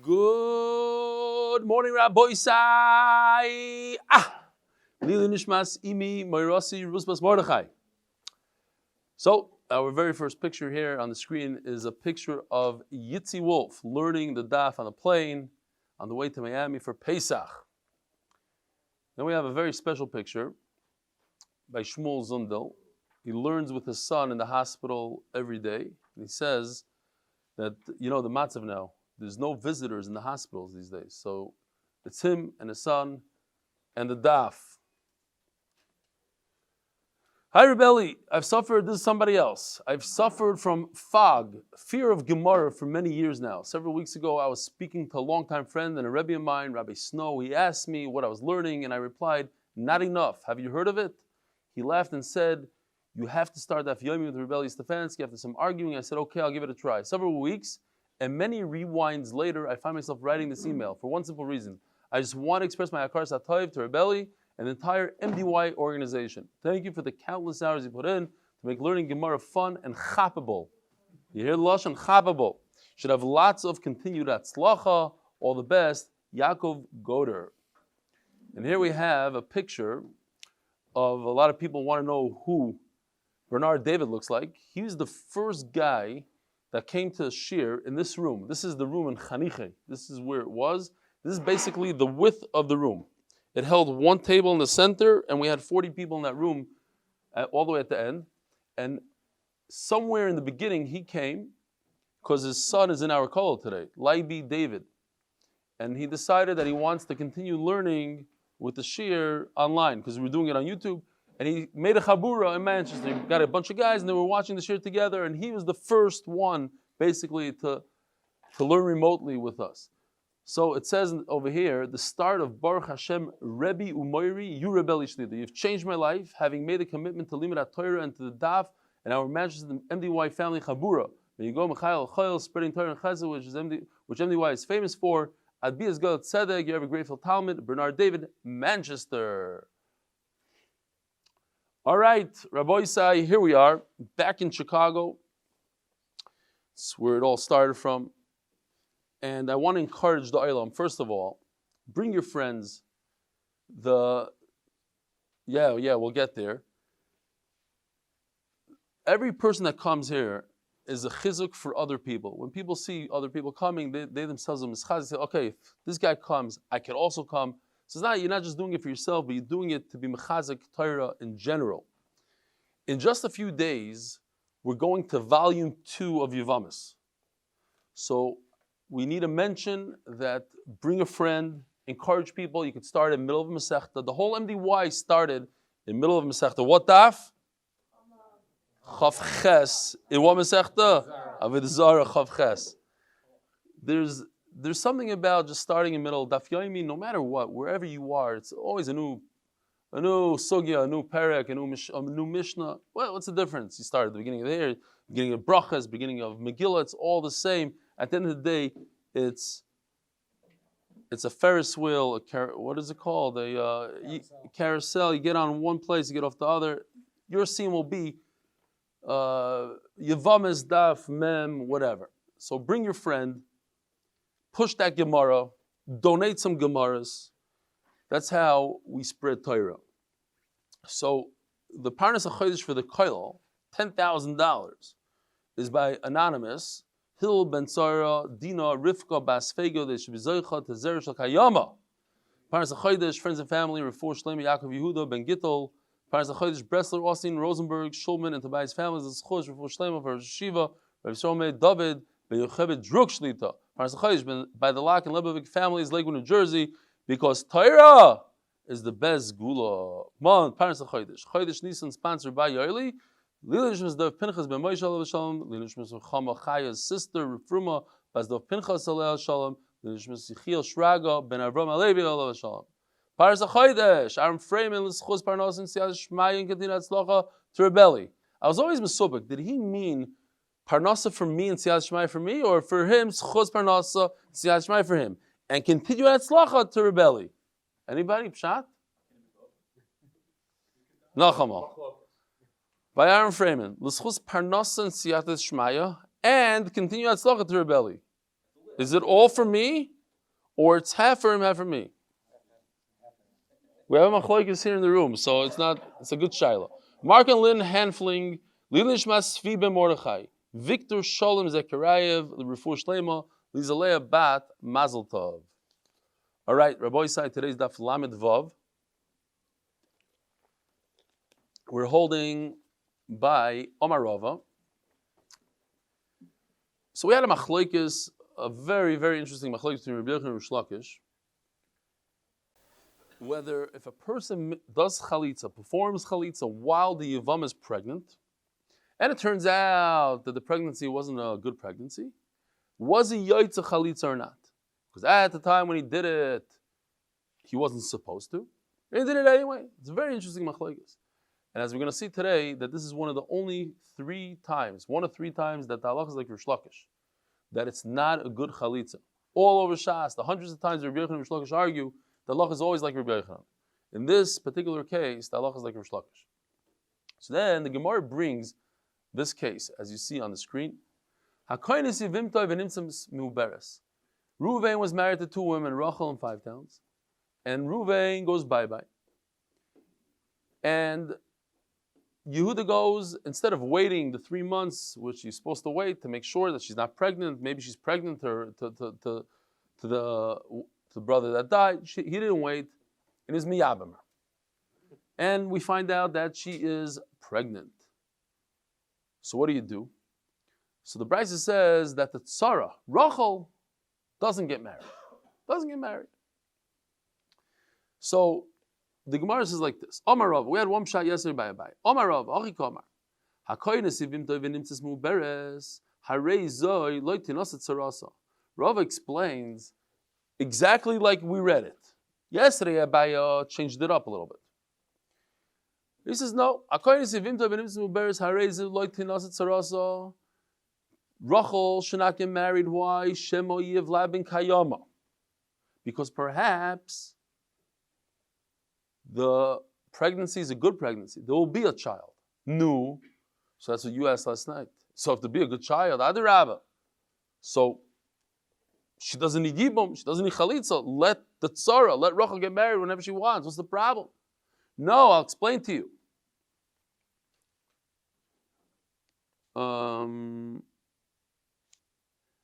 Good morning, Rabbi Sai. Lili Nishmas Imi Moirasi Rusbas Mordechai. So, our very first picture here on the screen is a picture of Yitzi Wolf learning the daf on a plane on the way to Miami for Pesach. Then we have a very special picture by Shmuel Zundel. He learns with his son in the hospital every day. And he says that, the matzav now, there's no visitors in the hospitals these days. So it's him and his son and the daf. Hi, Rebelli. This is somebody else. I've suffered from fog, fear of Gemara for many years now. Several weeks ago, I was speaking to a longtime friend and a Rebbe of mine, Rabbi Snow. He asked me what I was learning, and I replied, not enough. Have you heard of it? He laughed and said, you have to start Daf Yomi with Eli Stefansky. After some arguing, I said, okay, I'll give it a try. Several weeks, and many rewinds later, I find myself writing this email for one simple reason. I just want to express my akar satayv to Rebelli and the entire MDY organization. Thank you for the countless hours you put in to make learning Gemara fun and chappable. You hear the lashon chappable. Should have lots of continued atzlacha. All the best, Yaakov Goder. And here we have a picture of a lot of people want to know who Bernard David looks like. He was the first guy that came to shir in this room. This is the room in Chaniche. This is where it was. This is basically the width of the room. It held one table in the center, and we had 40 people in that room all the way at the end. And somewhere in the beginning, he came because his son is in our kollel today, Leiby David. And he decided that he wants to continue learning with the shir online because we were doing it on YouTube. And he made a chabura in Manchester. He got a bunch of guys, and they were watching the shir together. And he was the first one, basically, to learn remotely with us. So it says over here, the start of Baruch Hashem Rebbe Umoiri, you Rebelli Shlita. You've changed my life, having made a commitment to Limud Torah and to the Daf, and our Manchester MDY family chabura. May you go Michael Chayil, spreading Torah and Chesed, which MDY is famous for. Adbias Galat Tzedek, you have a grateful Talmud. Bernard David, Manchester. All right, Rabbi Isai, here we are, back in Chicago. It's where it all started from. And I want to encourage the Olam, first of all, bring your friends. We'll get there. Every person that comes here is a chizuk for other people. When people see other people coming, they themselves are mischaz. They say, okay, if this guy comes, I can also come. So you're not just doing it for yourself, but you're doing it to be mechazik Torah in general. In just a few days, we're going to volume 2 of Yevamos. So we need to mention that bring a friend, encourage people. You could start in the middle of Masechta. The whole MDY started in the middle of Masechta. What daf? Chav Ches. In what Masechta? Avodah Zarah Chav Ches. There's something about just starting in the middle. Daf Yomi, no matter what, wherever you are, it's always a new sugya, a new perek, a new mishnah. Well, what's the difference? You start at the beginning of the year, beginning of brachas, beginning of Megillah. It's all the same. At the end of the day, it's a Ferris wheel. What is it called? A carousel. You get on one place, you get off the other. Your scene will be Yevamos, Daf, Mem, whatever. So bring your friend. Push that Gemara, donate some Gemaras. That's how we spread Torah. So the Parnas HaChodesh for the Koilel, $10,000, is by anonymous Hil Ben Tzara Dina Rivka Bas Fego. They should be zechus to Zerah Shel Kayama. Parnas HaChodesh, friends and family, Refuah Shlema, Yaakov, Yehuda, Ben Gittel. Parnas HaChodesh, Bresler, Austein, Rosenberg, Schulman, and Tobias families. Zechus Refuah Shlema for Yeshiva, Yisroel, Dovid, Yocheved, Druck Shlita. By the Lock and Lebovic families, Lakewood NJ, Jersey, because Torah is the best gula. Come on, Parnas HaChodesh. Chodesh Nisan, sponsored by Eli. Lili Nishmas Dov Pinchas ben Moshe Alav Shalom. Lili Nishmas Chama Chaya's sister, Rufruma, Bas Dov Pinchas Alav Shalom. Lili Nishmas Yechiel Shraga ben Avram Alevi Alav Shalom. Parnas HaChodesh, Ahron Fraiman, L'schus Parnas and Siyas Shmaya and Kedina Tzlocha to Rebelli. I was always misubik. Did he mean Parnasa for me and Siyas Shmaya for me, or for him, Schos Parnasa, Siyas Shmaya for him? And continue at Tzlacha to Rebelli. Anybody? Pshat? Nachama. By Ahron Fraiman. L'schus Parnasa and Siyas Shmaya, and continue at Tzlacha to Rebelli. Is it all for me, or it's half for him, half for me? We have a machlokes here in the room, so it's a good shaila. Mark and Lynn Hanfling, Lilin Shmas Svi ben Mordechai, Victor Sholem Zechariah, Refuah Shlema, Lizalea Bat Mazel Tov. All right, Rabbi Isai, today's Daf Lamed Vav. We're holding by Omar Rava. So we had a machlokes, a very, very interesting machlokes between Rabbi Yochanan and Rish Lakish. Whether if a person does chalitza, performs chalitza while the Yevamos is pregnant, and it turns out that the pregnancy wasn't a good pregnancy, was he yaitza chalitza or not? Because at the time when he did it, he wasn't supposed to. And he did it anyway. It's a very interesting machlokes. And as we're going to see today, that this is one of the only one of three times that the halakha is like Rish Lakish, that it's not a good chalitza. All over Shas, the hundreds of times Rabbi Yochanan and Rish Lakish argue, the halakha is always like Rabbi Yochanan. In this particular case, the halakha is like Rish Lakish. So then the Gemara brings this case, as you see on the screen. Ruvain was married to two women, Rachel and 5 towns, and Ruvain goes bye-bye. And Yehuda goes, instead of waiting the 3 months, which she's supposed to wait to make sure that she's not pregnant, maybe she's pregnant to the brother that died, he didn't wait, and is miyabim. And we find out that she is pregnant. So what do? So the Brisa says that the tzara, Rachel, doesn't get married. So the Gemara says like this. Omar Rav, we had one shot yesterday by Abai. Omar Rav, Achi Komar. HaKoynes ivim toivin nimtzes muberes, harei zoi loy tinoset tzarasa. Rav explains exactly like we read it. Yesterday Abai changed it up a little bit. He says, no, HaKoynes ivim toivin nimtzes muberes, harei zoi loy tinoset tzarasa. Rachel should not get married. Why? Shemo yivla ben kayama. Because perhaps the pregnancy is a good pregnancy. There will be a child. No. So that's what you asked last night. So if there be a good child, Adarabba. So she doesn't need yibum, she doesn't need chalitza. Let the tzara, let Rachel get married whenever she wants. What's the problem? No, I'll explain to you.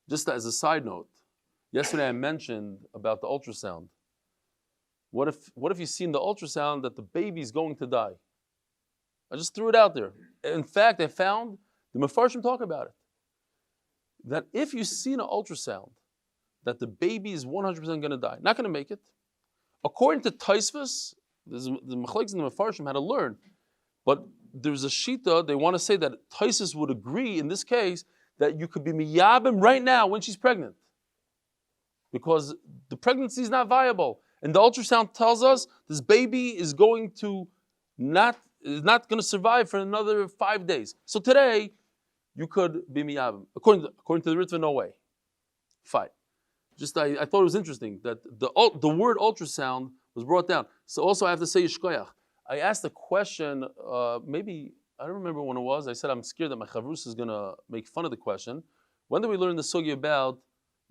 Just as a side note, yesterday I mentioned about the ultrasound. What if you see in the ultrasound that the baby's going to die? I just threw it out there. In fact, I found the Mefarshim talk about it. That if you see in an ultrasound that the baby is 100% going to die, not going to make it, according to Taisvus, the Machlekes and the Mefarshim had to learn, but there's a shita, they want to say that Taisvus would agree in this case that you could be miyabim right now when she's pregnant. Because the pregnancy is not viable. And the ultrasound tells us this baby is not going to survive for another 5 days. So today, you could be miyabim. According to the Ritva, no way. Fine. I thought it was interesting that the word ultrasound was brought down. So also I have to say yishkoyach. I asked a question, maybe, I don't remember when it was. I said I'm scared that my chavrus is going to make fun of the question. When did we learn the sugi about?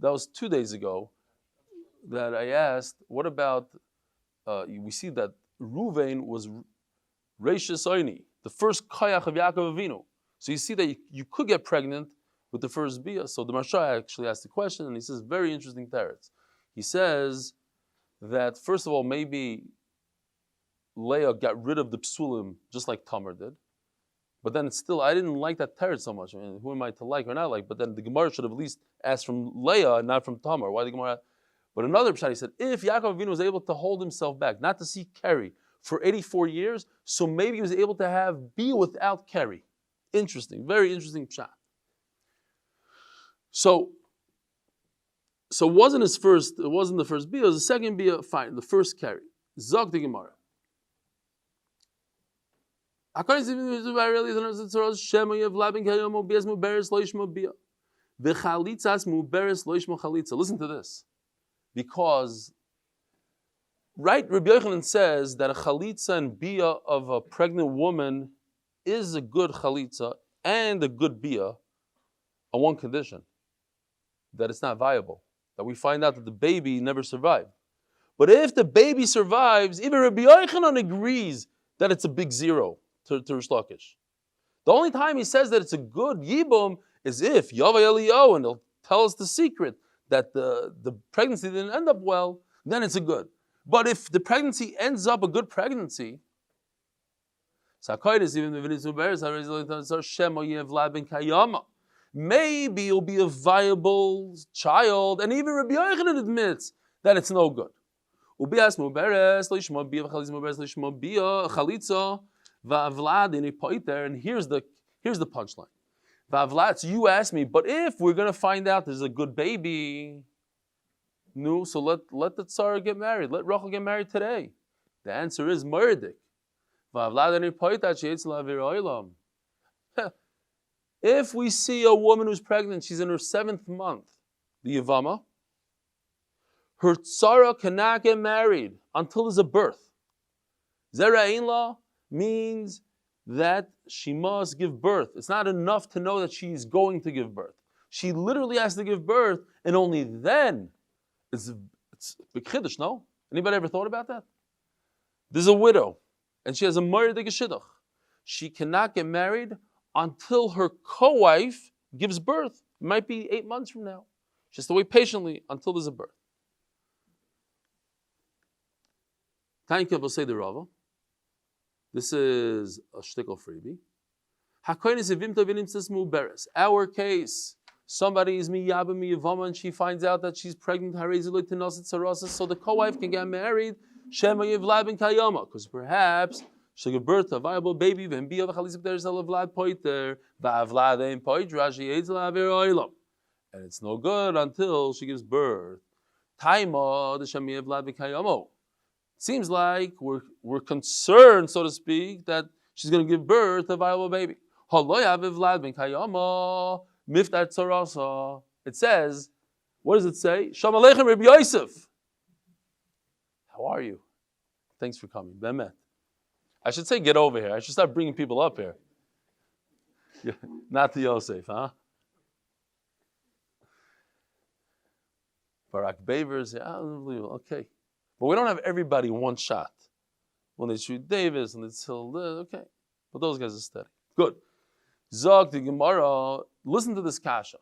That was 2 days ago. That I asked, what about, we see that Ruvain was Reishis Oini, the first koyach of Yaakov Avinu. So you see that you could get pregnant with the first bia. So the Marsha actually asked the question, and he says, very interesting teretz. He says that, first of all, maybe Leah got rid of the psulim just like Tamar did. But then it's still, I didn't like that teretz so much. I mean, who am I to like or not like? But then the Gemara should have at least asked from Leah and not from Tamar. Why the Gemara? But another pshat, he said, if Yaakov Avinu was able to hold himself back, not to see Kerry for 84 years, so maybe he was able to have Bia without Kerry. Interesting, very interesting pshat. So it wasn't the first Bia, it was the second Bia, fine, the first Kerry. Zog the Gemara. Listen to this. Because, right, Rabbi Yochanan says that a chalitza and bia of a pregnant woman is a good chalitza and a good bia on one condition, that it's not viable. that we find out that the baby never survived. But if the baby survives, even Rabbi Yochanan agrees that it's a big zero to Rish Lakish. The only time he says that it's a good yibum is if Yavai Eliyahu, and he'll tell us the secret that the pregnancy didn't end up well, then it's a good. But if the pregnancy ends up a good pregnancy, maybe it'll be a viable child, and even Rabbi Yochanan admits that it's no good. And here's the punchline. So you ask me, but if we're going to find out there's a good baby, no, so let the Tsar get married. Let Rachel get married today. The answer is Meir. If we see a woman who's pregnant, she's in her 7th month, the Yevama, her tzara cannot get married until there's a birth. Zera ein la means that she must give birth. It's not enough to know that she's going to give birth. She literally has to give birth, and only then it's big chiddush, no? Anybody ever thought about that? There's a widow, and she has a Meir de Geshidduch. She cannot get married until her co-wife gives birth. It might be 8 months from now. She has to wait patiently until there's a birth. Thank you, say the Rava. This is a shtickle freebie. Our case, somebody is miyaba miyavama and she finds out that she's pregnant, so the co-wife can get married, because perhaps she'll give birth to a viable baby, and it's no good until she gives birth. Seems like we're concerned, so to speak, that she's going to give birth to a viable baby. It says, what does it say? Shalom Aleichem Rabbi Yosef. How are you? Thanks for coming. Bemet. I should say get over here. I should start bringing people up here. Yeah, not to Yosef, huh? Barak Bavers, yeah, unbelievable. Okay. But we don't have everybody one shot. When they shoot Davis and it's Hilda, okay. But those guys are steady. Good. Zog the Gemara, listen to this kasha.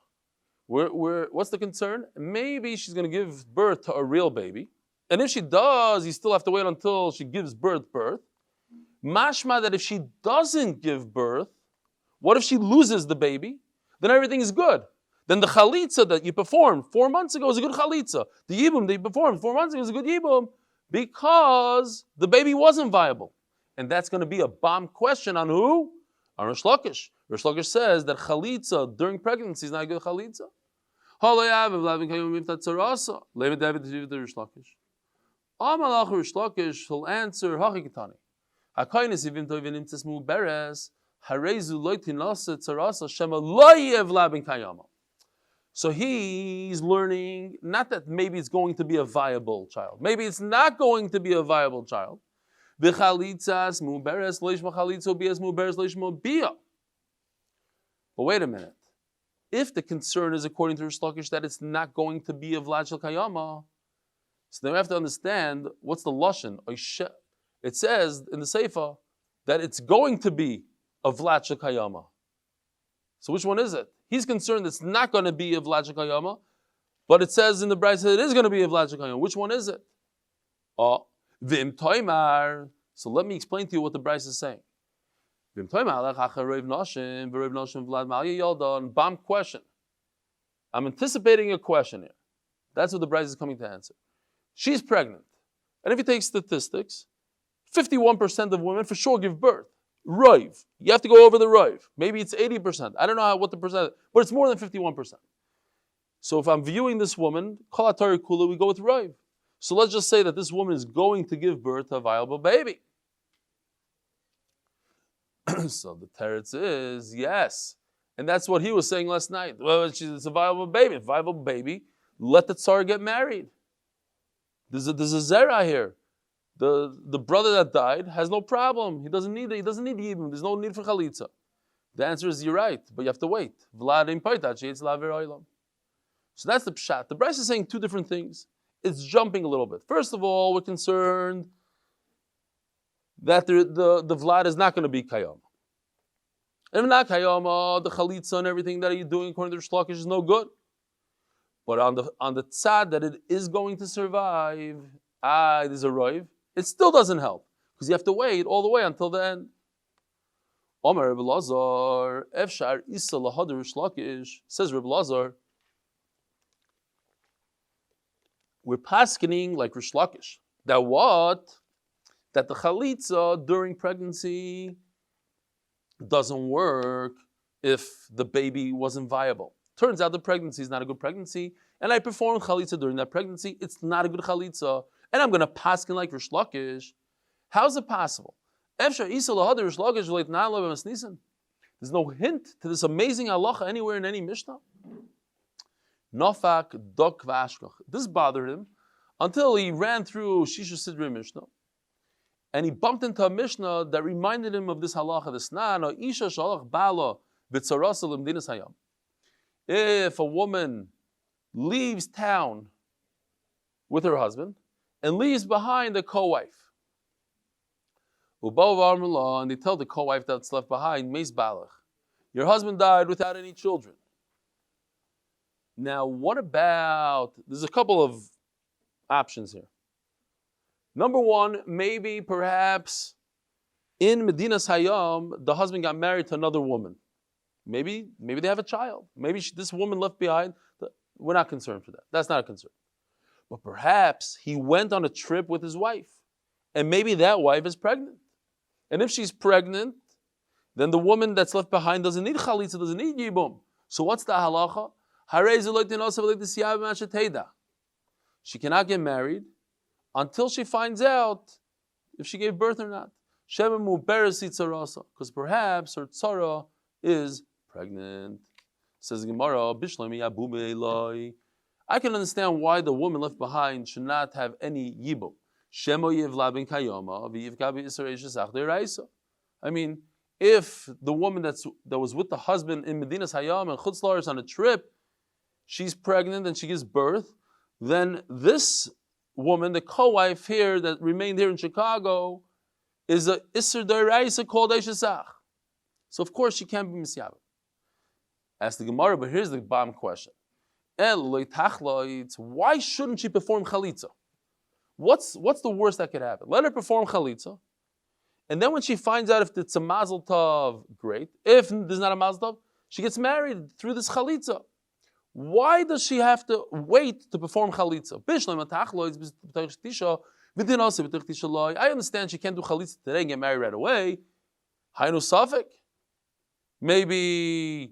What's the concern? Maybe she's going to give birth to a real baby. And if she does, you still have to wait until she gives birth. Mashma that if she doesn't give birth, what if she loses the baby? Then everything is good. Then the chalitza that you performed 4 months ago is a good chalitza. The yibum that you performed 4 months ago is a good yibum because the baby wasn't viable. And that's going to be a bomb question on who? On Rish Lakish. Rish Lakish says that chalitza during pregnancy is not a good chalitza. Amalach Rish Lakish will answer Hachikitani. Hakainis ivim toivin imtes mu beres harezu loitinasa tzarasa shema loyev labin kayama. So he's learning, not that maybe it's going to be a viable child. Maybe it's not going to be a viable child. But wait a minute. If the concern is, according to Rish Lakish, that it's not going to be a Vlad Shel Kayama, so then we have to understand what's the Lashon. It says in the Seifa that it's going to be a Vlad Shel Kayama. So which one is it? He's concerned it's not going to be a Vlad Shel Kayama, but it says in the Bresler that it is going to be a Vlad Shel Kayama. Which one is it? Vim Toimar. So let me explain to you what the Bresler is saying. Vim Toimar, bomb question. I'm anticipating a question here. That's what the Bresler is coming to answer. She's pregnant. And if you take statistics, 51% of women for sure give birth. Rive. You have to go over the rive. Maybe it's 80%. I don't know what the percent is, but it's more than 51%. So if I'm viewing this woman, Kol HaTorah Kula, we go with rive. So let's just say that this woman is going to give birth to a viable baby. So the teretz is, yes. And that's what he was saying last night. Well, it's a viable baby. A viable baby, let the tsar get married. There's a zera here. The brother that died has no problem. He doesn't need yibum. There's no need for chalitza. The answer is you're right, but you have to wait. So that's the pshat. The Bresler is saying two different things. It's jumping a little bit. First of all, we're concerned that the vlad is not going to be kayama. And if not kayama, the chalitza and everything that you're doing according to Rish Lakish is no good. But on the tzad that it is going to survive, there's a roiv, it still doesn't help. Because you have to wait all the way until the end. Omer Reb Lazar, Efshar Isa Lahad Rish Lakish, says Reb Lazar, we're paskening like Rish Lakish. That what? That the chalitza during pregnancy doesn't work if the baby wasn't viable. Turns out the pregnancy is not a good pregnancy, and I performed chalitza during that pregnancy. It's not a good chalitza, and I'm going to pasken like Rish Lakish. How's it possible? There's no hint to this amazing halacha anywhere in any Mishnah. Nofak dok vashkach. This bothered him until he ran through Shisha Sidrei Mishnah, and he bumped into a Mishnah that reminded him of this halacha. This isha shalach bala b'tzarasa l'mdinas hayam. If a woman leaves town with her husband and leaves behind a co-wife, and they tell the co-wife that's left behind, Meis balach, your husband died without any children. Now, what about, there's a couple of options here. Number one, maybe perhaps in Medinas Hayam, the husband got married to another woman. Maybe they have a child. Maybe this woman left behind. We're not concerned for that. That's not a concern. But perhaps he went on a trip with his wife, and maybe that wife is pregnant. And if she's pregnant, then the woman that's left behind doesn't need chalitza, doesn't need yibum. So what's the halacha? She cannot get married until she finds out if she gave birth or not. Because perhaps her tzara is pregnant. Says Gemara, I can understand why the woman left behind should not have any yibum. I mean, if the woman that was with the husband in Medinas Hayam and Chutz La'aretz on a trip, she's pregnant and she gives birth, then this woman, the co-wife here that remained here in Chicago, is a Isser D'Oraisa called Eishesach. So of course she can't be Misyabah. Ask the Gemara, but here's the bomb question. Why shouldn't she perform chalitza? What's the worst that could happen? Let her perform chalitza, and then when she finds out if it's a mazel tov, great. If there's not a mazel tov, she gets married through this chalitza. Why does she have to wait to perform chalitza? I understand she can't do chalitza today and get married right away. Hainu safek. Maybe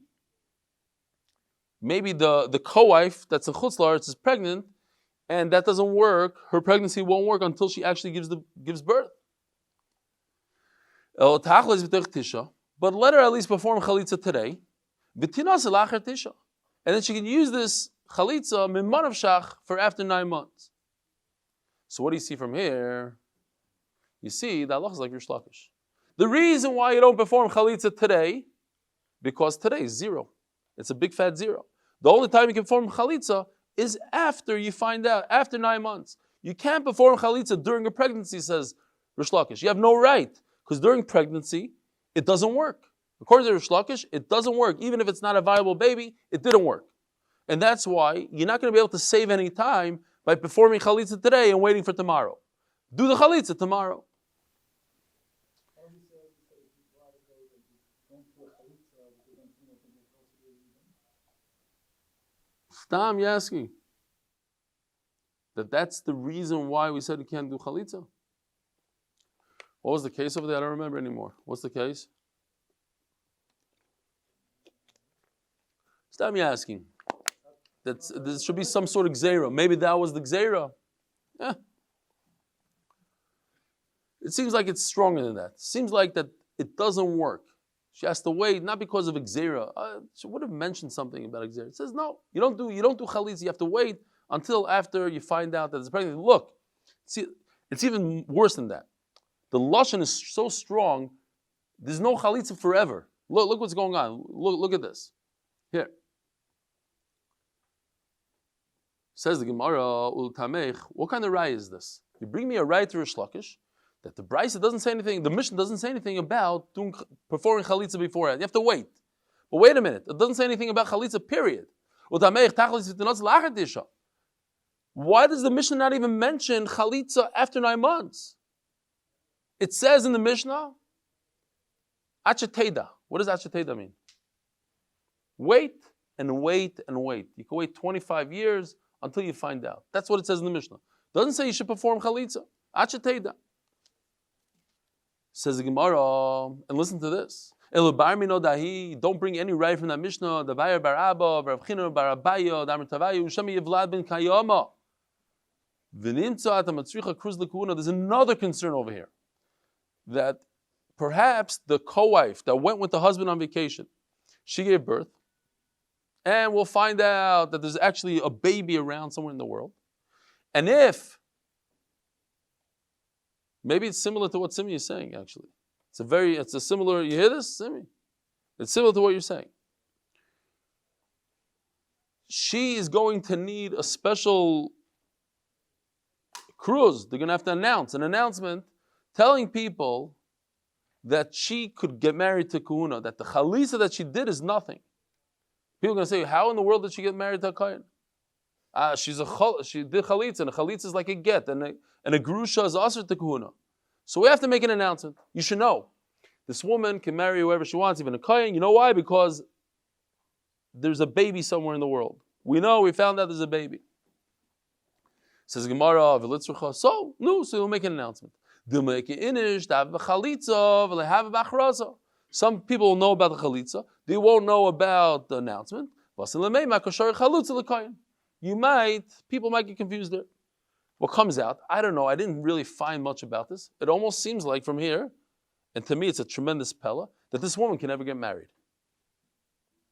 the co-wife that's in Chutz La'aretz is pregnant, and that doesn't work. Her pregnancy won't work until she actually gives birth. But let her at least perform chalitza today. And then she can use this chalitza mimanav shach for after 9 months. So what do you see from here? You see that Allah is like Rish Lakish. The reason why you don't perform chalitza today, because today is 0. It's a big fat 0. The only time you can perform chalitza is after you find out, after 9 months. You can't perform chalitza during a pregnancy, says Rish Lakish. You have no right, because during pregnancy, it doesn't work. According to Rish Lakish, it doesn't work. Even if it's not a viable baby, it didn't work. And that's why you're not going to be able to save any time by performing chalitza today and waiting for tomorrow. Do the chalitza tomorrow. Stam Yaski. That's the reason why we said you can't do chalitza. What was the case over there? I don't remember anymore. What's the case? Stop me asking. There should be some sort of gzeira. Maybe that was the gzeira. Yeah. It seems like it's stronger than that. It seems like that it doesn't work. She has to wait, not because of gzeira. She would have mentioned something about gzeira. It says no. You don't do chalitza. You have to wait until after you find out that it's pregnant. Look, see, it's even worse than that. The lashon is so strong. There's no chalitza forever. Look what's going on. Look at this. Here. Says the Gemara, Ul Tamech, what kind of raya is this? You bring me a raya to Rish Lakish that the Brisa doesn't say anything, the Mishnah doesn't say anything about performing chalitza beforehand. You have to wait. But wait a minute, it doesn't say anything about chalitza, period. Ul Tamech, Tachlis V'tinotz L'achar Tisha. Why does the Mishnah not even mention chalitza after 9 months? It says in the Mishnah, Acheteda. What does Acheteda mean? Wait and wait and wait. You can wait 25 years until you find out. That's what it says in the Mishnah. It doesn't say you should perform chalitza. Acheteda. Says the Gemara, and listen to this. Don't bring any right from that Mishnah. The Vayar bar Abba, Rav Chino bar Abaya, Damar Tavayu, Shemi Yevlad ben Kayama. There's another concern over here. That perhaps the co-wife that went with the husband on vacation, she gave birth, and we'll find out that there's actually a baby around somewhere in the world. And if, maybe it's similar to what Simi is saying, actually. It's a similar, you hear this, Simi? It's similar to what you're saying. She is going to need a special cruise. They're going to have to announce an announcement telling people that she could get married to Kahuna, that the chalitza that she did is nothing. People are going to say, how in the world did she get married to a kohen? She did chalitza, and a chalitza is like a get, and a grusha is asr to Kahuna. So we have to make an announcement. You should know. This woman can marry whoever she wants, even a kohen. You know why? Because there's a baby somewhere in the world. We found out there's a baby. Says Gemara, so we'll make an announcement. Some people will know about the chalitza. They won't know about the announcement. People might get confused there. What comes out, I don't know, I didn't really find much about this. It almost seems like from here, and to me it's a tremendous pella, that this woman can never get married.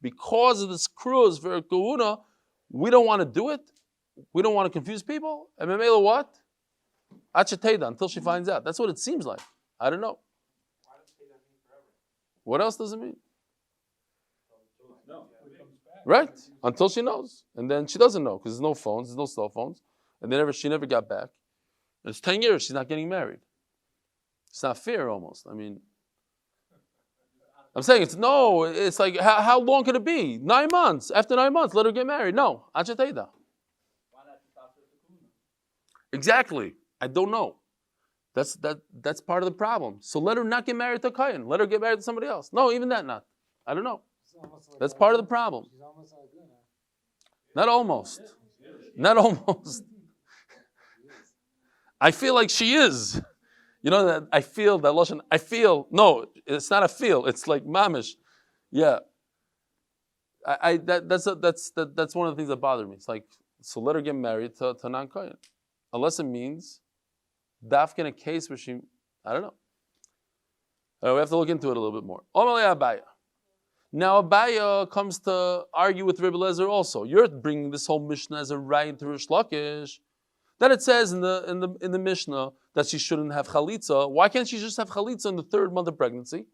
Because of this cruise for a kahuna, we don't want to do it. We don't want to confuse people. And Memela what? Acheteda, until she finds out. That's what it seems like. I don't know. Why does Teda mean forever? What else does it mean? No. Right, until she knows. And then she doesn't know, because there's no phones, there's no cell phones. And she never got back. And it's 10 years, she's not getting married. It's not fair almost. I mean, I'm saying it's like, how long could it be? 9 months. After 9 months, let her get married. No, Acheteda. Exactly. I don't know. That's part of the problem. So let her not get married to a kohen. Let her get married to somebody else. No, even that not. I don't know. That's part of the problem. Not almost. Not almost. I feel like she is. You know that I feel that Lashon. I feel. No, it's not a feel. It's like mamish. Yeah. That's one of the things that bother me. It's like, so let her get married to non-kohen. Unless it means dafka in a case where she, I don't know. We have to look into it a little bit more. Abaya. Now Abaya comes to argue with Rebbe Lezer also. You're bringing this whole Mishnah as a right to Rish Lakish. Then it says in the Mishnah that she shouldn't have chalitza. Why can't she just have chalitza in the 3rd month of pregnancy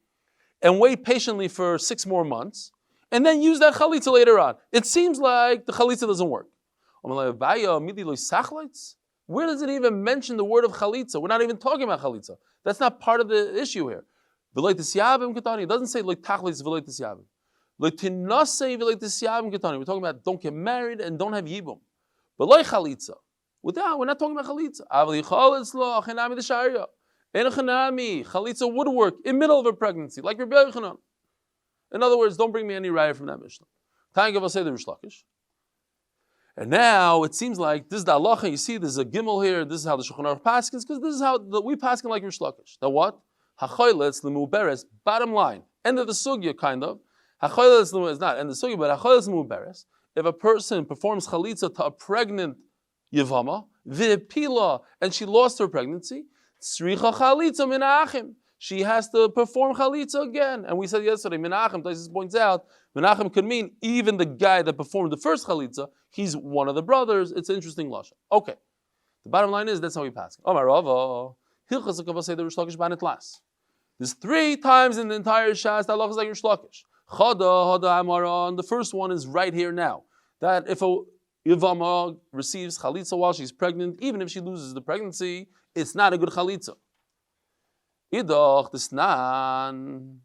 and wait patiently for 6 more months and then use that chalitza later on? It seems like the chalitza doesn't work. Where does it even mention the word of chalitza? We're not even talking about chalitza. That's not part of the issue here. It doesn't say like tachlis v'leit tisyavim. Leitinasei v'leit tisyavim ketani. We're talking about don't get married and don't have yibum. But like chalitza. We're not talking about chalitza. Chalitza would work in middle of a pregnancy, like Rabbi Yochanan. In other words, don't bring me any raya from that Mishnah. And now it seems like this is the halacha. You see, there's a gimel here. This is how the Shulchan Aruch paskins, because this is how we paskin like Rish Lakish. Now what? Hachoyletz lemuberes. Bottom line, end of the sugya, kind of. Hachoyletz lemu is not end of the sugya, but hachoyletz lemuberes. If a person performs chalitza to a pregnant Yevama, v'pila, and she lost her pregnancy, tzricha chalitza min achim. She has to perform chalitza again. And we said yesterday, Menachem, Tobias points out, Menachem could mean even the guy that performed the first chalitza, he's one of the brothers. It's an interesting lashon. Okay. The bottom line is, that's how we pass. There's 3 times in the entire Shas that Allah is like Rish Lakish. The first one is right here now. That if Yevamos receives chalitza while she's pregnant, even if she loses the pregnancy, it's not a good chalitza. Idach Desnan,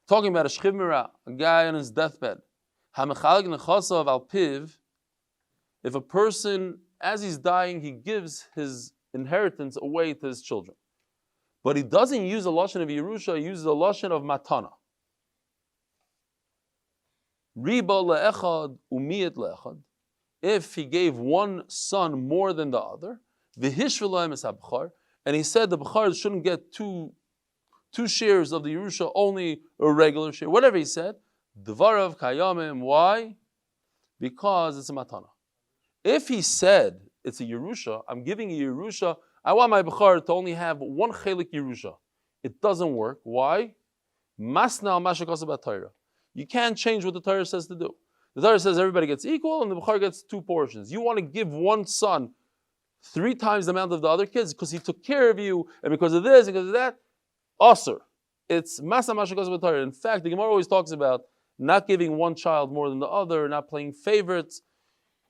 talking about a shchivmira, a guy on his deathbed. Hamechalig nechasav al piv, if a person, as he's dying, he gives his inheritance away to his children. But he doesn't use the lashon of Yerusha, he uses the lashon of matana. Riba le'echad umiyat le'echad. If he gave one son more than the other, v'hishvelaim es habchar, and he said the bchar shouldn't get two shares of the Yerusha, only a regular share, whatever he said, dvarav kayamim. Why? Because it's a matana. If he said it's a Yerusha, I'm giving a Yerusha, I want my bchar to only have one chelik Yerusha. It doesn't work. Why? Masna al mashakasa b'Torah. You can't change what the Torah says to do. The Torah says everybody gets equal and the bchar gets 2 portions. You want to give one son 3 times the amount of the other kids because he took care of you and because of this and because of that. Asur. It's masna mashakasa b'Torah. In fact, the Gemara always talks about not giving one child more than the other, not playing favorites.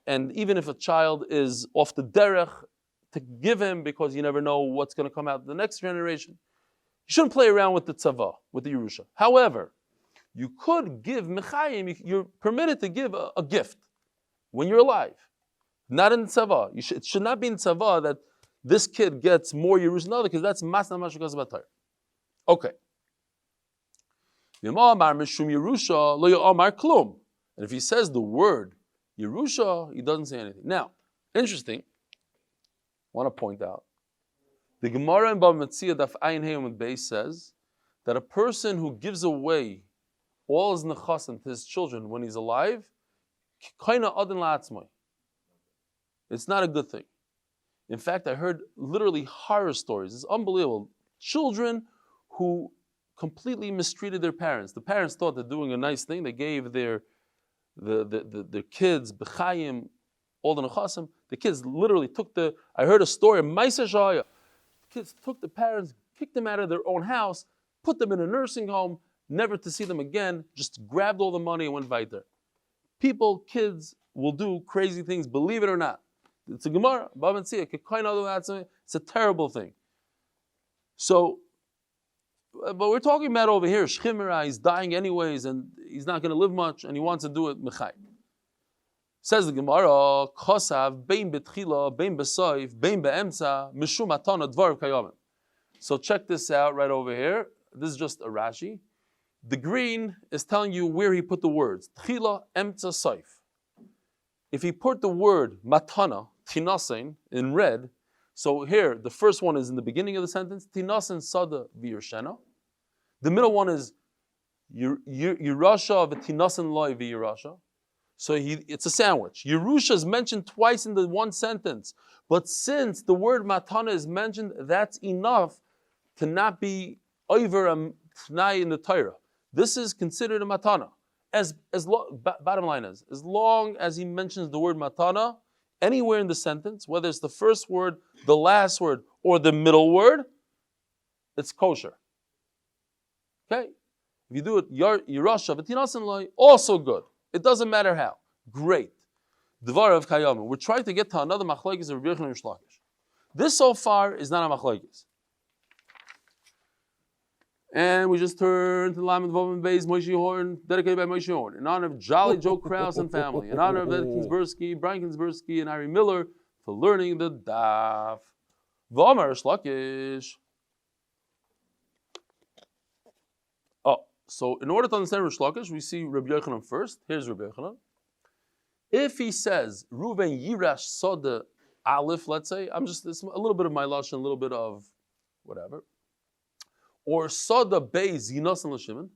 And even if a child is off the derech, to give him because you never know what's going to come out in the next generation. You shouldn't play around with the tzava, with the Yerusha. However, you could give mechayim, you're permitted to give a gift when you're alive. Not in tzava. It should not be in tzava that this kid gets more Yerusha than the other, because that's masna mashakos b'Torah. Okay. And if he says the word Yerusha, he doesn't say anything. Now, interesting, I want to point out, the Gemara in Bava Metzia Daf Amud Beis says that a person who gives away all his nechasim to his children when he's alive, it's not a good thing. In fact, I heard literally horror stories. It's unbelievable. Children who completely mistreated their parents. The parents thought they're doing a nice thing. They gave their kids b'chayim all the nechasim. The kids literally took I heard a story, Maisa Shaya. The kids took the parents, kicked them out of their own house, put them in a nursing home, never to see them again, just grabbed all the money and went weiter. Kids will do crazy things, believe it or not. It's a Gemara, it's a terrible thing. So, but we're talking about over here, Shchimera, he's dying anyways, and he's not going to live much, and he wants to do it Mechai. Says the Gemara, Kosav, Bein Betchila, Bein Besoif, Bein Be'emtza, Mishum Atana Dvar Kayamim. So check this out right over here. This is just a Rashi. The green is telling you where he put the words. Tchila, Emtza, Soif. If he put the word Matana, Tinasen, in red, so here, the first one is in the beginning of the sentence, Tinasen Sada V'Yershena. The middle one is Yerusha V'Tinasen Loi V'Yerusha. So it's a sandwich. Yerusha is mentioned twice in the one sentence. But since the word matana is mentioned, that's enough to not be over a t'nai in the Torah. This is considered a matana. Bottom line is, as long as he mentions the word matana anywhere in the sentence, whether it's the first word, the last word, or the middle word, it's kosher. Okay? If you do it, Yerusha v'tinasen loi, also good. It doesn't matter how. Great. Dvar of Kayamim. We're trying to get to another machlokes of Rabbi Yochanan and Shlakish. This so far is not a machlokes. And we just turned to the Amud Beis, Moshe Horn, dedicated by Moshe Horn, in honor of Jolly Joe Kraus and family, in honor of Ed Kinsbursky, Brian Kinsbursky, and Ari Miller for learning the Daf. V'amar Shlakish. So in order to understand Rish Lakish, we see Rabbi Yochanan first. Here's Rabbi Yochanan. If he says, Ruven Yirash Soda Aleph, let's say, it's a little bit of my lashon, a little bit of whatever. Or Soda Beis Yinos and L'Shimon.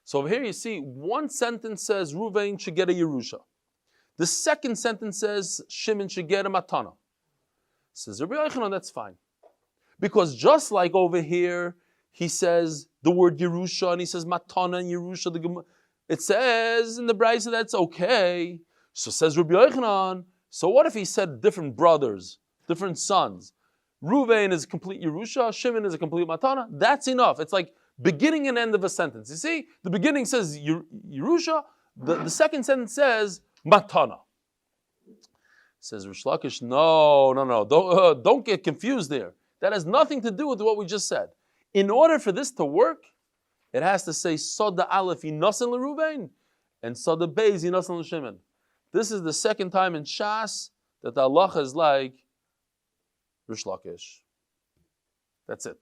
So over here you see, one sentence says Ruven should get a Yerusha. The second sentence says Shimon should get a Matana. Says Rabbi Yochanan, that's fine. Because just like over here, he says the word Yerusha, and he says Matana and Yerusha. It says in the Brisa that's okay. So says Rabbi Yochanan, so what if he said different brothers, different sons? Ruvain is complete Yerusha, Shimon is a complete Matana. That's enough. It's like beginning and end of a sentence. You see, the beginning says Yerusha, the second sentence says Matana. Says Rish Lakish, no. Don't get confused there. That has nothing to do with what we just said. In order for this to work, it has to say Soda Aleph Yinosan L'Ruvain and Soda Beis Yinosan L'Shimon. This is the second time in Shas that the halacha is like Rish Lakish. That's it.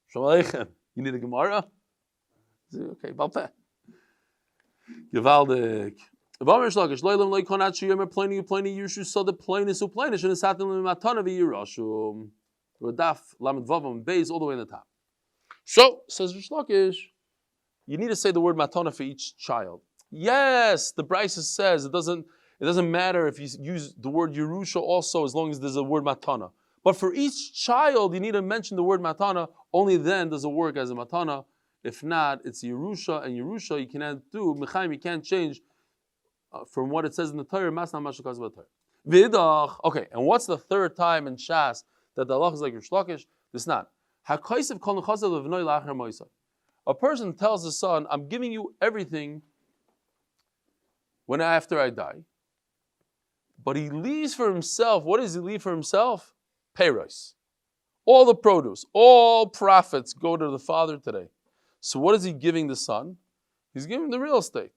Shalom Aleichem. You need a Gemara? Okay, Balpeh. Gewaldig. V'amar Rish Lakish, Loilam Loi Konat Shiyomer Pliny Upliny Yushu Soda Plynus Uplynus and Esatim L'Matana V'Yirashum. Daf Lamed Vavam Beis all the way in the top. So says Rish Lakish, you need to say the word matana for each child. Yes, the Brisa says it doesn't matter if you use the word Yerusha also as long as there's a word matana. But for each child, you need to mention the word matana. Only then does it work as a matana. If not, it's Yerusha, and Yerusha you cannot do. Mechaim, you can't change from what it says in the Torah. Vidach. Okay, and what's the third time in Shas that the halacha is like Rish Lakish? It's not. A person tells his son, I'm giving you everything after I die. But he leaves for himself. What does he leave for himself? Peiros. All the produce, all profits go to the father today. So what is he giving the son? He's giving the real estate.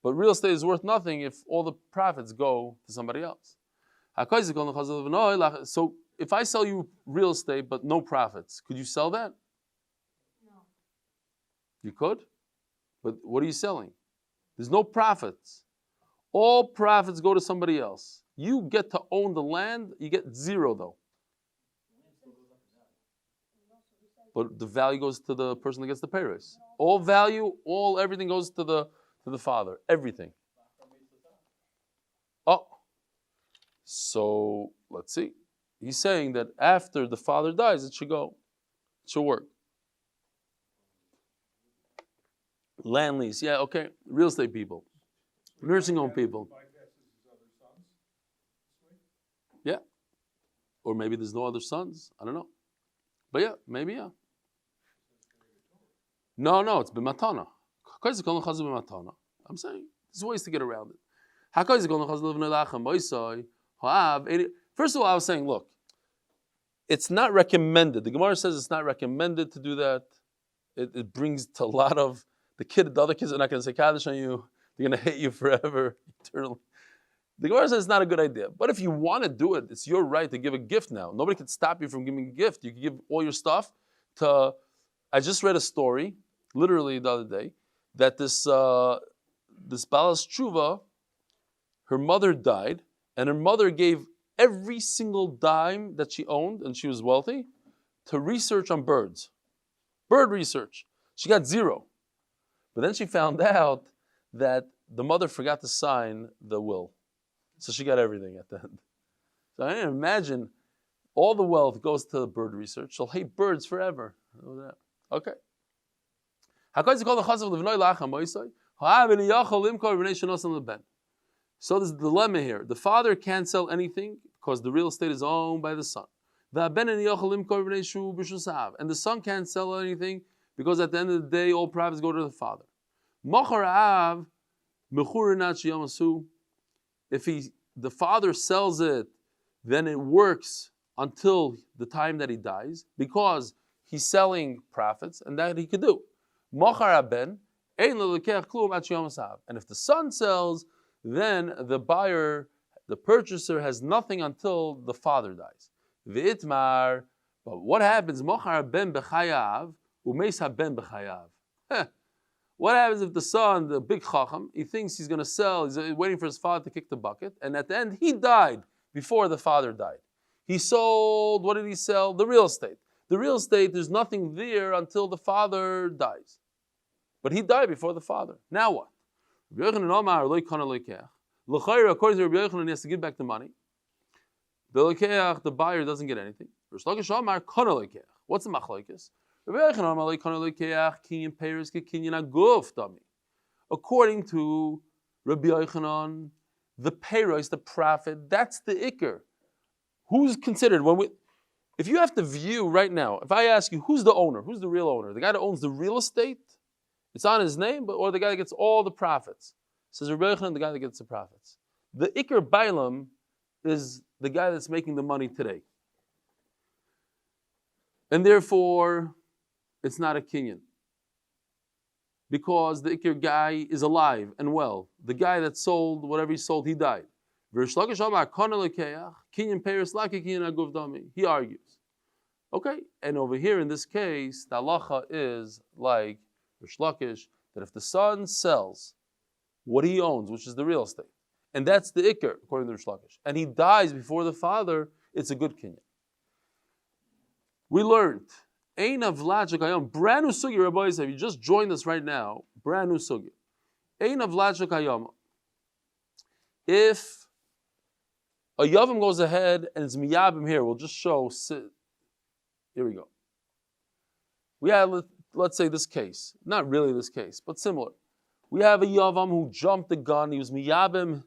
But real estate is worth nothing if all the profits go to somebody else. So if I sell you real estate but no profits, could you sell that? No. You could? But what are you selling? There's no profits. All profits go to somebody else. You get to own the land, you get zero though. But the value goes to the person that gets the payers. All value, everything goes to the father. Everything. Oh. So let's see. He's saying that after the father dies, it should go. It should work. Land lease, yeah, okay. Real estate people. Nursing home people. Yeah. Or maybe there's no other sons. I don't know. But yeah, maybe yeah. No, it's b'matana. I'm saying there's ways to get around it. First of all, I was saying, look, it's not recommended. The Gemara says it's not recommended to do that. It brings to a lot of the other kids are not going to say Kaddish on you. They're going to hate you forever, eternally. The Gemara says it's not a good idea. But if you want to do it, it's your right to give a gift now. Nobody can stop you from giving a gift. You can give all your stuff to... I just read a story, literally the other day, that this Balas Tshuva, her mother died, and her mother gave every single dime that she owned, and she was wealthy, to research on birds. Bird research. She got zero. But then she found out that the mother forgot to sign the will. So she got everything at the end. So I imagine all the wealth goes to bird research. She'll hate birds forever. Okay. So there's a dilemma here. The father can't sell anything because the real estate is owned by the son. And the son can't sell anything because at the end of the day, all profits go to the father. If the father sells it, then it works until the time that he dies because he's selling profits, and that he could do. And if the son sells, then the buyer, the purchaser, has nothing until the father dies. But what happens? What happens if the son, the big chacham, he thinks he's going to sell, he's waiting for his father to kick the bucket, and at the end he died before the father died. He sold, what did he sell? The real estate. The real estate, there's nothing there until the father dies. But he died before the father. Now what? According to Rabbi Yochanan, he has to give back the money. The buyer doesn't get anything. What's the machlokes? According to Rabbi Yochanan, the peiros, the profit, that's the ikr. Who's considered if you have to view right now, if I ask you who's the owner, who's the real owner, the guy that owns the real estate, it's on his name, or the guy that gets all the profits? Says Rabbi Yochanan, the guy that gets the profits. The Iker Bailam is the guy that's making the money today. And therefore, it's not a kinyan. Because the Iker guy is alive and well. The guy that sold whatever he sold, he died. He argues. Okay, and over here in this case, the halacha is like Rish Lakish, that if the son sells what he owns, which is the real estate, and that's the Iker, according to Rish Lakish, and he dies before the father, it's a good kinyan. We learned, Ein Avlad Shekayom, brand new sugi, Rabbi Yisrael, if you just joined us right now, brand new sugi. Ein Avlad Shekayom. If a Yavam goes ahead and it's miyabim here, we'll just show, here we go. We have, let's say this case, not really this case, but similar. We have a Yavam who jumped the gun, he was miyabim,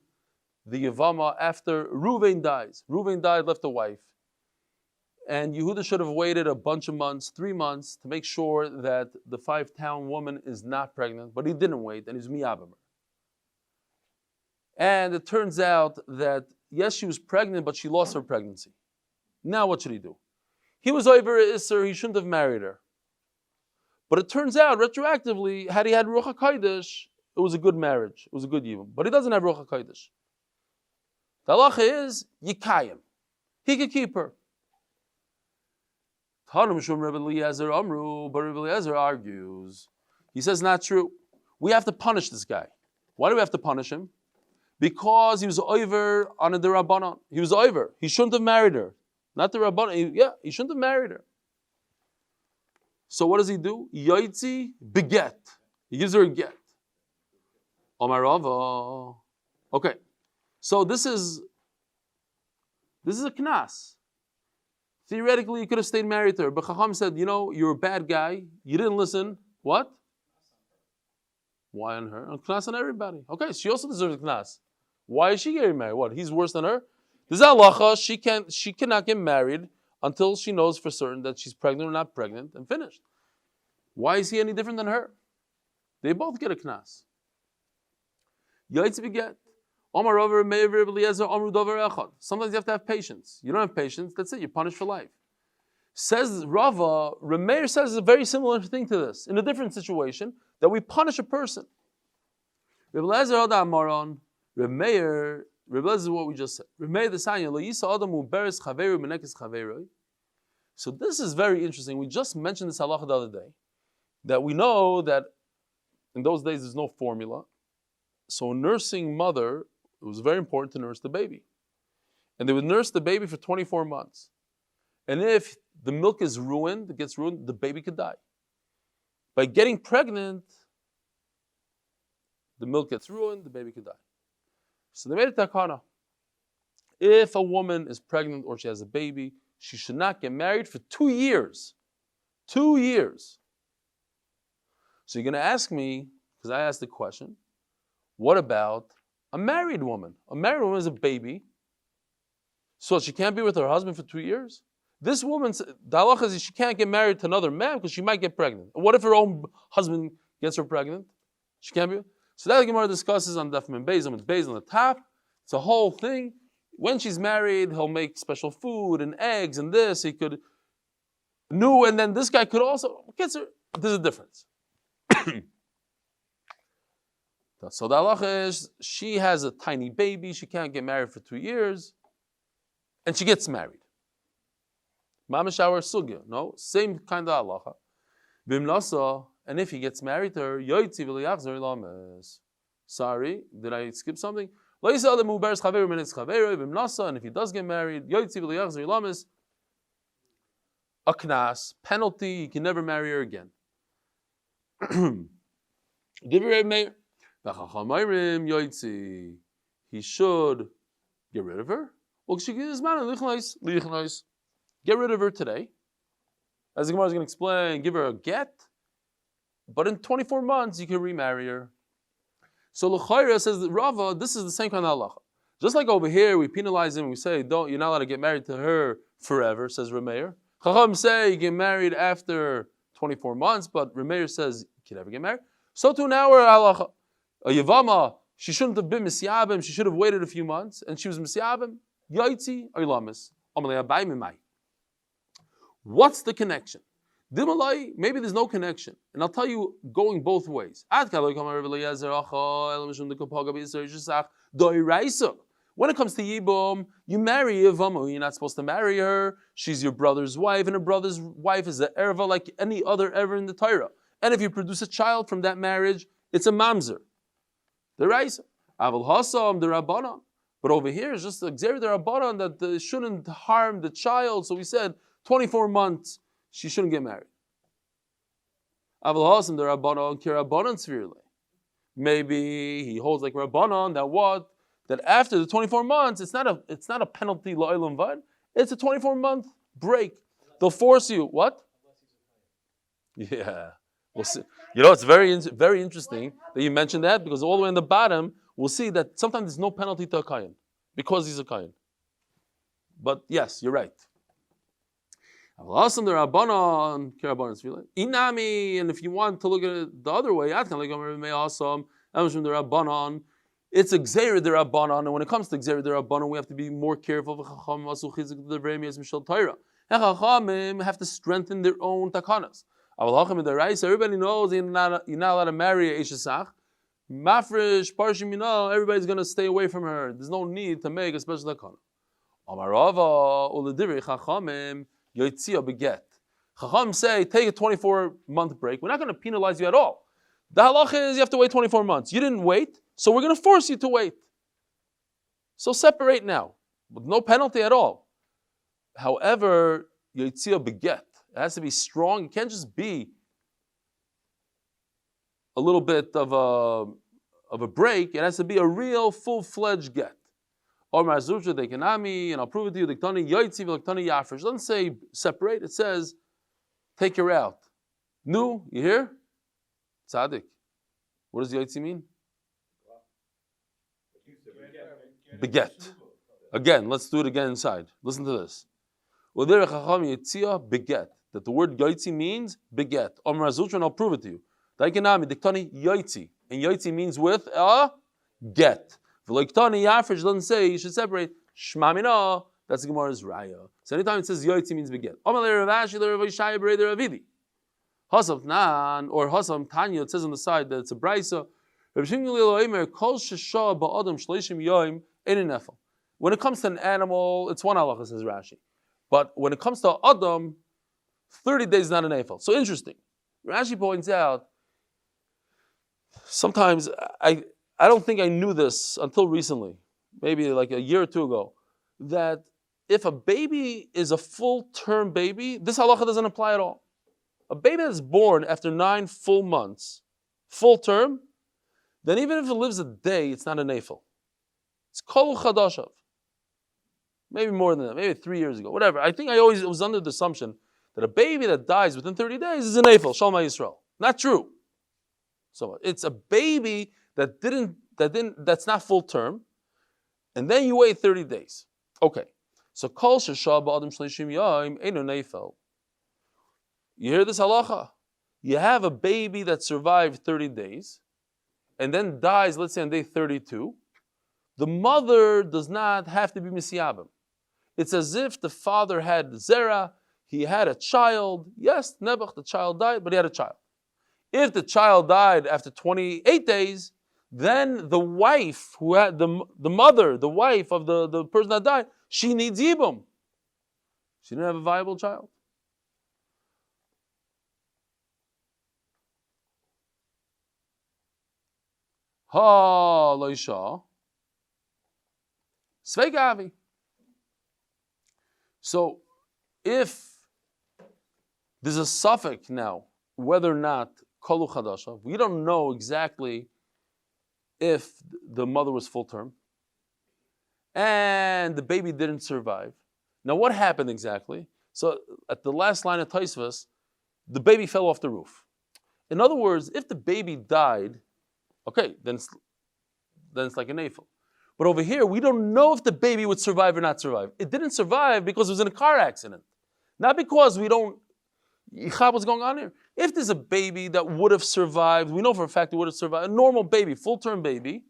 the Yevama, after Reuven dies. Reuven died, left a wife. And Yehuda should have waited a bunch of months, 3 months, to make sure that the 5-town woman is not pregnant, but he didn't wait, and he's miyabim. And it turns out that, yes, she was pregnant, but she lost her pregnancy. Now what should he do? He was over Isser, he shouldn't have married her. But it turns out, retroactively, had he had Ruach HaKodesh, it was a good marriage, it was a good Yibum. But he doesn't have Ruach HaKodesh. The halacha is, Yikayim. He could keep her. But Rebbe Eliezer argues. He says, not true. We have to punish this guy. Why do we have to punish him? Because he was over on a derabbanan. He was over. He shouldn't have married her. Not the rabbanan. He shouldn't have married her. So what does he do? Yaitzi beget. He gives her a get. Omarava. Okay. So this is a knas. Theoretically, you could have stayed married to her, but Chacham said, you're a bad guy. You didn't listen. What? Why on her? A knas on everybody. Okay, she also deserves a knas. Why is she getting married? What? He's worse than her? This is halacha. She cannot get married until she knows for certain that she's pregnant or not pregnant, and finished. Why is he any different than her? They both get a knas. Yaitz beget. Sometimes you have to have patience. You don't have patience, that's it, you're punished for life. Says Rava, Meir says a very similar thing to this, in a different situation, that we punish a person. Meir is what we just said. So this is very interesting. We just mentioned this halacha the other day, that we know that in those days there's no formula. So a nursing mother, it was very important to nurse the baby. And they would nurse the baby for 24 months. And if the milk is ruined, it gets ruined, the baby could die. By getting pregnant, the milk gets ruined, the baby could die. So they made a takana. If a woman is pregnant or she has a baby, she should not get married for 2 years. 2 years. So you're going to ask me, because I asked the question, what about a married woman? A married woman is a baby, so she can't be with her husband for 2 years? This woman, the halacha is she can't get married to another man because she might get pregnant. And what if her own husband gets her pregnant? She can't be. So that the Gemara discusses on Daf Yomi Beis, Amud Beis on the top. It's a whole thing. When she's married, he'll make special food and eggs and this. He could and then this guy could also gets her. There's a difference. So the halacha is, she has a tiny baby, she can't get married for 2 years, and she gets married. Mama shower sugya, no? Same kind of halacha. Bimnasa, and if he gets married to her, yoitzi v'liyachzer lames. Sorry, did I skip something? Loisa le muberes chaveru menes chaveru bimnasa, and if he does get married, yoitzi v'liyachzer lames, a knas, penalty, he can never marry her again. Divrei Meir. He should get rid of her. Get rid of her today. As the Gemara is going to explain, give her a get. But in 24 months, you can remarry her. So L'chaira says that Rava, this is the same kind of halacha. Just like over here, we penalize him, we say, you're not allowed to get married to her forever, says Meir. Chacham say you get married after 24 months, but Meir says you can never get married. So to now we're halacha. A Yevama, she shouldn't have been Misyabim, she should have waited a few months, and she was Misyabim, Yaitzi or Lamis. What's the connection? Maybe there's no connection. And I'll tell you going both ways. When it comes to Yibum, you marry Yevamos. You're not supposed to marry her. She's your brother's wife, and her brother's wife is the erva like any other erva in the Torah. And if you produce a child from that marriage, it's a mamzer. The Raisa. Aval Hasam, the Rabbanan. But over here, it's just the Gzer the Rabbanan that shouldn't harm the child. So we said 24 months, she shouldn't get married. Aval Hasam, the Rabbanan, ki Rabbanan Tzvirle. Maybe he holds like Rabbanan that what? That after the 24 months, it's not a penalty la'olam vad. It's a 24-month break. They'll force you. What? Yeah. We'll see. It's very interesting that you mentioned that, because all the way in the bottom, we'll see that sometimes there's no penalty to a kayan because he's a kayan. But yes, you're right. Inami, and if you want to look at it the other way, it's a Gzeir D'Rabbanan, and when it comes to Gzeir D'Rabbanan, we have to be more careful. Chachamim have to strengthen their own takanas. Everybody knows you're not allowed to marry a Eishesach. Mafresh, Parshim, everybody's going to stay away from her. There's no need to make a special takana. Amarava, Uladiri, Chachamim, Yoitzia beget. Chacham say, take a 24-month break. We're not going to penalize you at all. The halacha is you have to wait 24 months. You didn't wait, so we're going to force you to wait. So separate now, with no penalty at all. However, Yoitzia beget. It has to be strong. It can't just be a little bit of a break. It has to be a real full-fledged get. Or Marzuvja Dekanami, and I'll prove it to you. Diktani Yoitzi v'Diktani Yafresh. It doesn't say separate. It says take her out. Nu, you hear? Tzaddik. What does Yoitzi mean? Beget. Again, let's do it again inside. Listen to this. Beget. That the word Yoitzi means beget. Omer Azultra, and I'll prove it to you. Daikanami, Diktani Yoitzi. And Yoitzi means with a get. V'Diktani Yafresh doesn't say you should separate. Shmamina, that's the Gemara's raya. So anytime it says Yoitzi means beget. Omer Ravashi, Ravishaya, Bereder Avidi. Hasav Nan, or Hasav Tanya, it says on the side that it's a brisa. When it comes to an animal, it's one halacha, says Rashi. But when it comes to Adam, 30 days is not an ephel. So interesting. Rashi points out, sometimes I don't think I knew this until recently, maybe like a year or two ago, that if a baby is a full-term baby, this halacha doesn't apply at all. A baby that's born after 9 full months, full term, then even if it lives a day, it's not an ephel. It's kol chadashav. Maybe more than that, maybe 3 years ago, whatever. I think I always was under the assumption that a baby that dies within 30 days is an ephel, Shalma Yisroel. Not true. So it's a baby that's not full term, and then you wait 30 days. Okay. So kol sheshah ba'adam shlishim yom eino ephel. You hear this halacha? You have a baby that survived 30 days and then dies, let's say on day 32. The mother does not have to be misyabim. It's as if the father had zera, he had a child. Yes, Nebuch, the child died, but he had a child. If the child died after 28 days, then the wife who had the mother, the wife of the person that died, she needs yibum. She didn't have a viable child. Ha loisha sveigavi. So, if there's a suffix now, whether or not kolu chadasha, we don't know exactly if the mother was full term and the baby didn't survive. Now, what happened exactly? So, at the last line of Taisvas, the baby fell off the roof. In other words, if the baby died, okay, then it's like an ephel. But over here, we don't know if the baby would survive or not survive. It didn't survive because it was in a car accident. Not because we don't... What's going on here? If there's a baby that would have survived, we know for a fact it would have survived, a normal baby, full-term baby,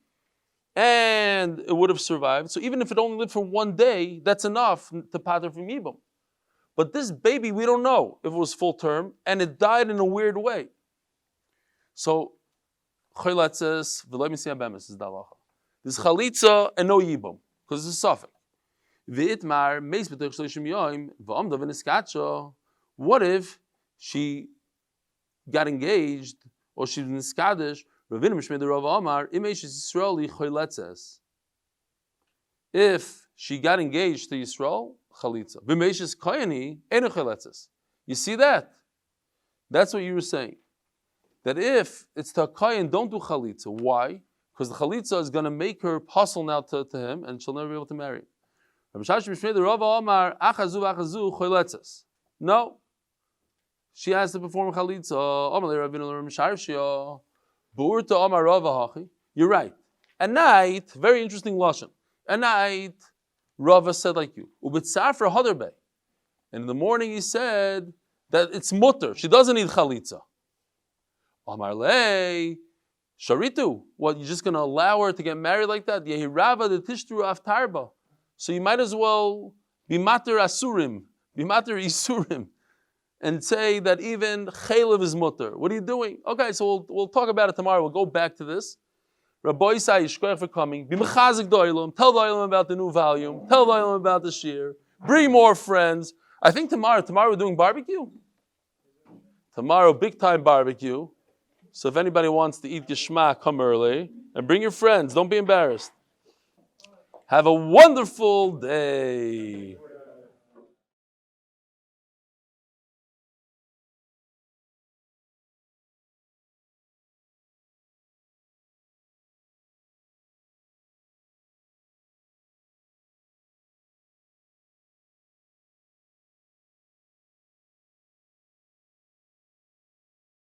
and it would have survived. So even if it only lived for 1 day, that's enough to pater from Yibam. But this baby, we don't know if it was full term, and it died in a weird way. So, choletzes, v'lo misiya bemes is the halacha. This chalitza and no Yibam, because it's a suffix. V'itmar meis b'toch shloshim yoim v'amda v'niskatsha. What if she got engaged or she was niskadish? Ravina mishmei the Rav Amar imesh Yisroel choletzes. If she got engaged to Yisroel, chalitza. V'meishes koyani eno chaletzes. You see that? That's what you were saying. That if it's to a kohen, don't do chalitza. Why? Because the chalitza is going to make her puzzle now to him, and she'll never be able to marry. No. She has to perform chalitza. You're right. At night, very interesting lashon. At night, Rava said like you. And in the morning he said that it's mutter. She doesn't need chalitza. Amar lei, sharitu. What, you're just going to allow her to get married like that? Yehirava the tishtru aftarba. So you might as well be mater asurim, be mater isurim, and say that even chaylev is mutter. What are you doing? Okay, so we'll talk about it tomorrow. We'll go back to this. Rabbi Isai, Yishkoyach for coming. Be mechazik do'ilam. Tell the oilam about the new volume. Tell the oilam about the shir. Bring more friends. I think tomorrow we're doing barbecue. Tomorrow, big time barbecue. So if anybody wants to eat geshma, come early. And bring your friends. Don't be embarrassed. Have a wonderful day.